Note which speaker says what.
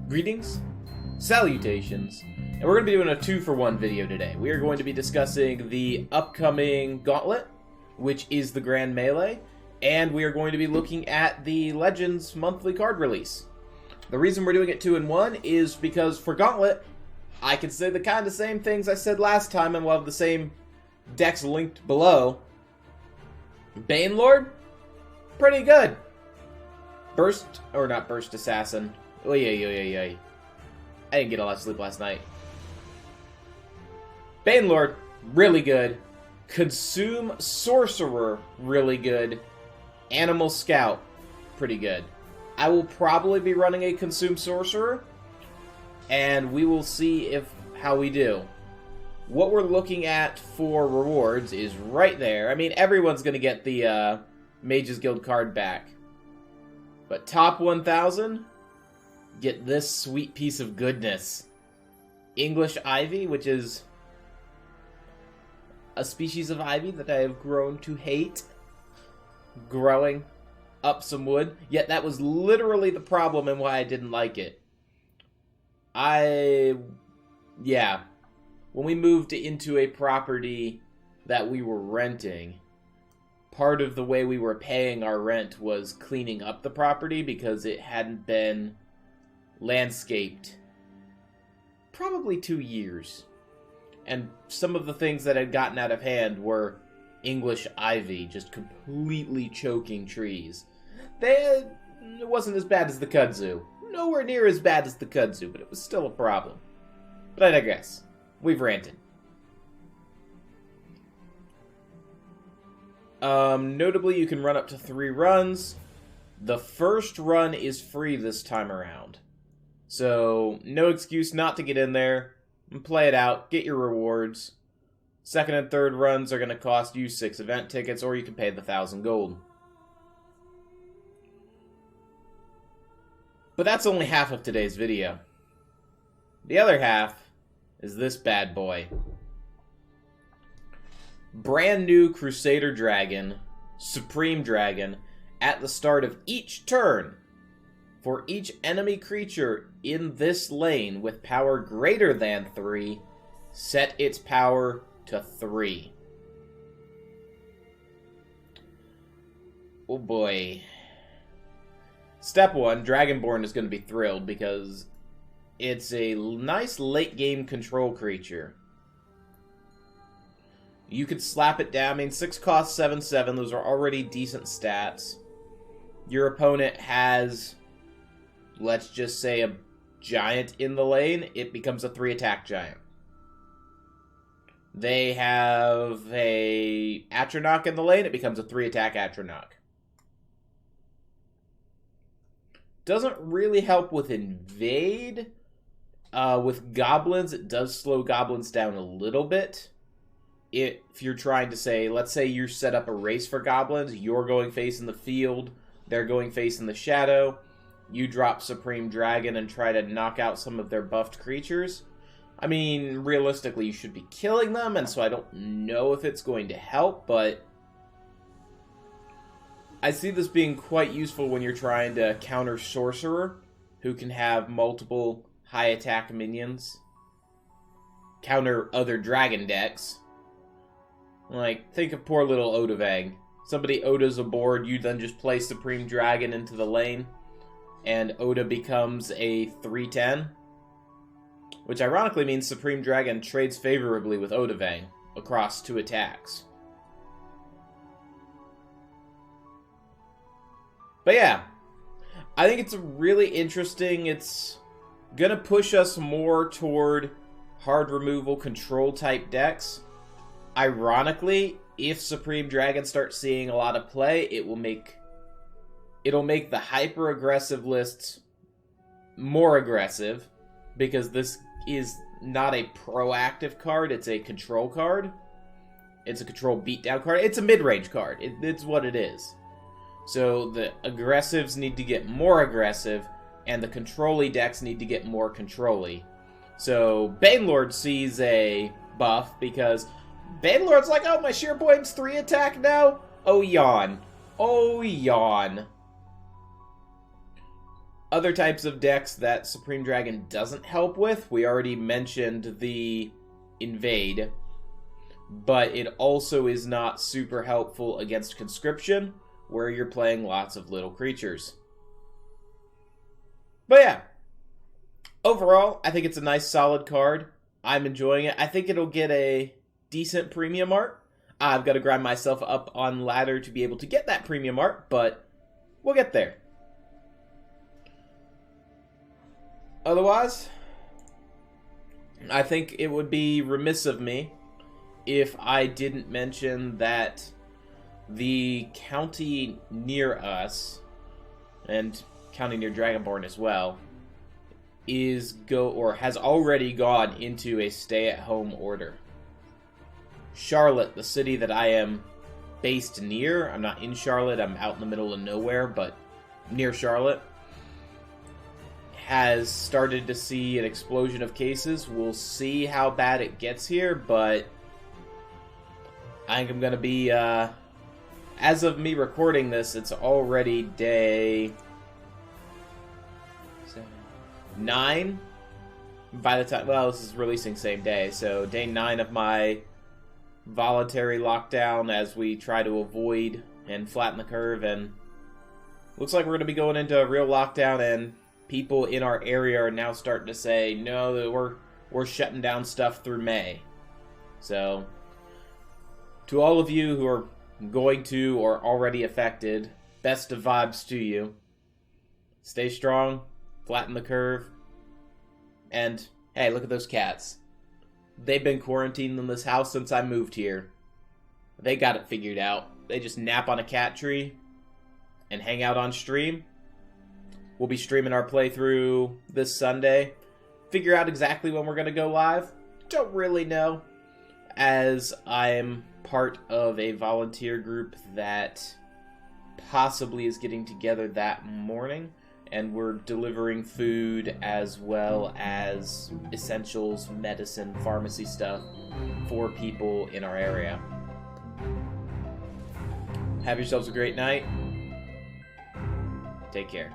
Speaker 1: Greetings, salutations, and we're going to be doing a 2-for-1 video today. We are going to be discussing the upcoming Gauntlet, which is the Grand Melee, and we are going to be looking at the Legends monthly card release. The reason we're doing it 2-in-1 is because for Gauntlet, I can say the kind of same things I said last time, and we'll have the same decks linked below. Banelord, pretty good. Burst Assassin. Oh yeah. I didn't get a lot of sleep last night. Banelord, really good. Consume Sorcerer, really good. Animal Scout, pretty good. I will probably be running a Consume Sorcerer, and we will see how we do. What we're looking at for rewards is right there. I mean, everyone's going to get the Mages Guild card back. But top 1,000, get this sweet piece of goodness. English Ivy, which is a species of ivy that I have grown to hate. Growing up some wood. Yet that was literally the problem and why I didn't like it. Yeah. When we moved into a property that we were renting, part of the way we were paying our rent was cleaning up the property because it hadn't been landscaped probably 2 years. And some of the things that had gotten out of hand were English ivy, just completely choking trees. It wasn't as bad as the kudzu. Nowhere near as bad as the kudzu, but it was still a problem. But I digress. We've ranted. Notably, you can run up to 3 runs. The first run is free this time around. So, no excuse not to get in there and play it out, get your rewards. Second and third runs are going to cost you 6 event tickets, or you can pay the 1,000 gold. But that's only half of today's video. The other half is this bad boy. Brand new Crusader Dragon, Supreme Dragon, at the start of each turn. For each enemy creature in this lane with power greater than 3, set its power to 3. Oh boy. Step 1, Dragonborn is going to be thrilled because it's a nice late game control creature. You could slap it down. I mean, 6 cost, 7/7. Those are already decent stats. Your opponent has, let's just say, a giant in the lane. It becomes a 3-attack giant. They have a Atronach in the lane. It becomes a 3-attack Atronach. Doesn't really help with invade. With goblins, it does slow goblins down a little bit. If you're trying to say, let's say you set up a race for goblins, you're going face in the field, they're going face in the shadow, you drop Supreme Dragon and try to knock out some of their buffed creatures. I mean, realistically, you should be killing them, and so I don't know if it's going to help, but I see this being quite useful when you're trying to counter Sorcerer, who can have multiple high attack minions, counter other dragon decks. Like, think of poor little Odavang. Somebody Oda's aboard, you then just play Supreme Dragon into the lane, and Oda becomes a 3/10. Which ironically means Supreme Dragon trades favorably with Odavang across 2 attacks. But yeah, I think it's really interesting. It's gonna push us more toward hard removal control type decks. Ironically, if Supreme Dragon starts seeing a lot of play, it'll make the hyper aggressive lists more aggressive, because this is not a proactive card, it's a control card. It's a control beatdown card. It's a mid-range card. It's what it is. So the aggressives need to get more aggressive, and the control-y decks need to get more control-y. So Banelord sees a buff because Banelord's like, oh, my sheer point's 3-attack now? Oh, yawn. Oh, yawn. Other types of decks that Supreme Dragon doesn't help with, we already mentioned the Invade, but it also is not super helpful against Conscription, where you're playing lots of little creatures. But yeah, overall, I think it's a nice solid card. I'm enjoying it. I think it'll get a decent premium art. I've got to grind myself up on ladder to be able to get that premium art, but we'll get there. Otherwise, I think it would be remiss of me if I didn't mention that the county near us, and county near Dragonborn as well, has already gone into a stay-at-home order. Charlotte, the city that I am based near, I'm not in Charlotte, I'm out in the middle of nowhere, but near Charlotte, has started to see an explosion of cases. We'll see how bad it gets here, but I think I'm going to be, as of me recording this, it's already day 9. By the time, well, this is releasing same day, so day 9 of my voluntary lockdown as we try to avoid and flatten the curve, and looks like we're going to be going into a real lockdown, and people in our area are now starting to say, no, we're shutting down stuff through May. So, to all of you who are going to or already affected, best of vibes to you. Stay strong, flatten the curve, and hey, look at those cats. They've been quarantined in this house since I moved here. They got it figured out. They just nap on a cat tree and hang out on stream. We'll be streaming our playthrough this Sunday. Figure out exactly when we're going to go live. Don't really know, as I'm part of a volunteer group that possibly is getting together that morning, and we're delivering food as well as essentials, medicine, pharmacy stuff for people in our area. Have yourselves a great night. Take care.